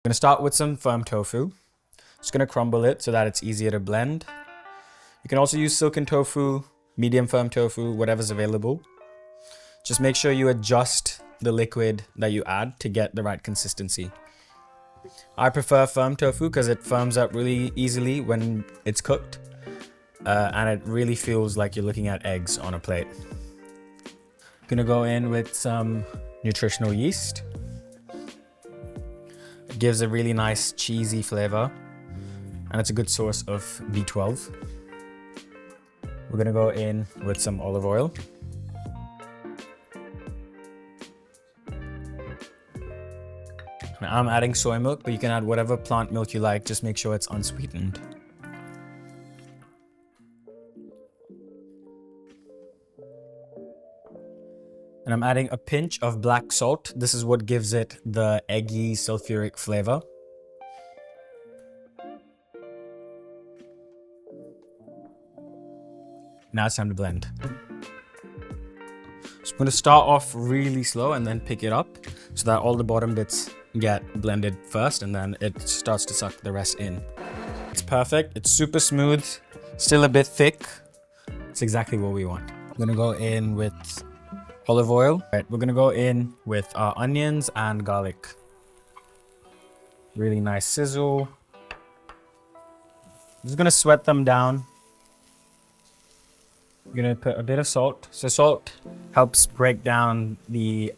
I'm gonna start with some firm tofu. Just gonna crumble it so that it's easier to blend. You can also use silken tofu, medium firm tofu, whatever's available. Just make sure you adjust the liquid that you add to get the right consistency. I prefer firm tofu because it firms up really easily when it's cooked. And it really feels like you're looking at eggs on a plate. Gonna go in with some nutritional yeast. It gives a really nice cheesy flavor and it's a good source of B12. We're gonna go in with some olive oil. Now I'm adding soy milk, but you can add whatever plant milk you like, just make sure it's unsweetened. And I'm adding a pinch of black salt. This is what gives it the eggy, sulfuric flavor. Now it's time to blend. So I'm going to start off really slow and then pick it up so that all the bottom bits get blended first and then it starts to suck the rest in. It's perfect. It's super smooth, still a bit thick. It's exactly what we want. I'm going to go in with olive oil. Right, we're gonna go in with our onions and garlic. Really nice sizzle. I'm just gonna sweat them down. I'm gonna put a bit of salt. So salt helps break down the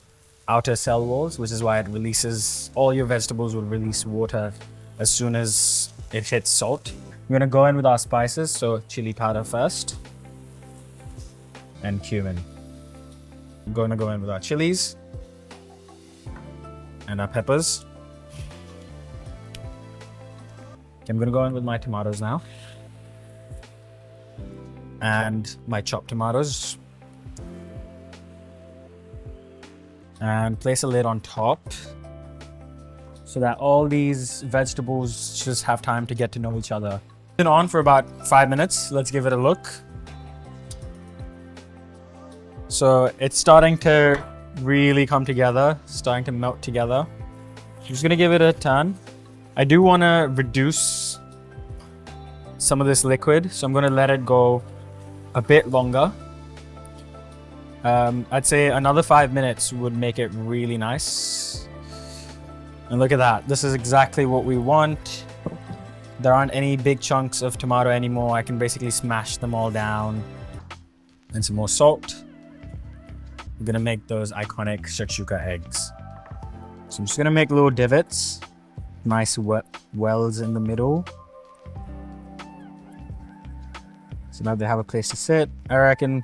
outer cell walls, which is why it releases, all your vegetables will release water as soon as it hits salt. We're gonna go in with our spices. So chili powder first and cumin. I'm going to go in with our chilies and our peppers. Okay, I'm going to go in with my tomatoes now. And my chopped tomatoes. And place a lid on top so that all these vegetables just have time to get to know each other. It's been on for about 5 minutes. Let's give it a look. So it's starting to really come together, starting to melt together. I'm just gonna give it a turn. I do wanna reduce some of this liquid, so I'm gonna let it go a bit longer. I'd say another 5 minutes would make it really nice. And look at that, this is exactly what we want. There aren't any big chunks of tomato anymore. I can basically smash them all down. And some more salt. We're gonna make those iconic shakshuka eggs. So I'm just gonna make little divots, nice wells in the middle. So now they have a place to sit. I reckon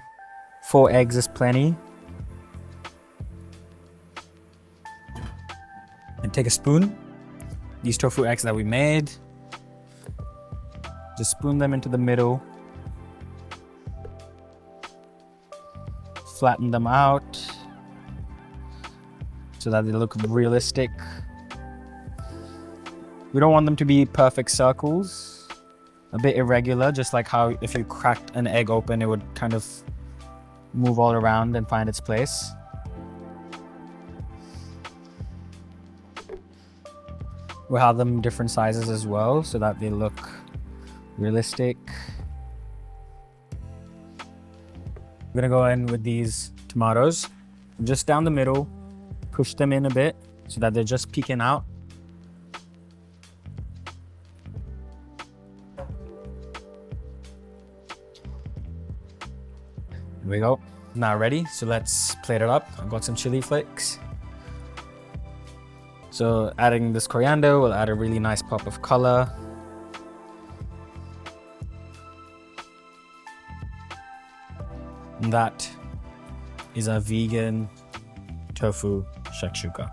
4 eggs is plenty. And take a spoon, these tofu eggs that we made, just spoon them into the middle. Flatten them out so that they look realistic. We don't want them to be perfect circles, a bit irregular, just like how if you cracked an egg open, it would kind of move all around and find its place. We'll have them different sizes as well so that they look realistic. I'm gonna go in with these tomatoes, just down the middle, push them in a bit so that they're just peeking out. There we go. Now ready, so let's plate it up. I've got some chili flakes. So adding this coriander will add a really nice pop of color. And that is a vegan tofu shakshuka.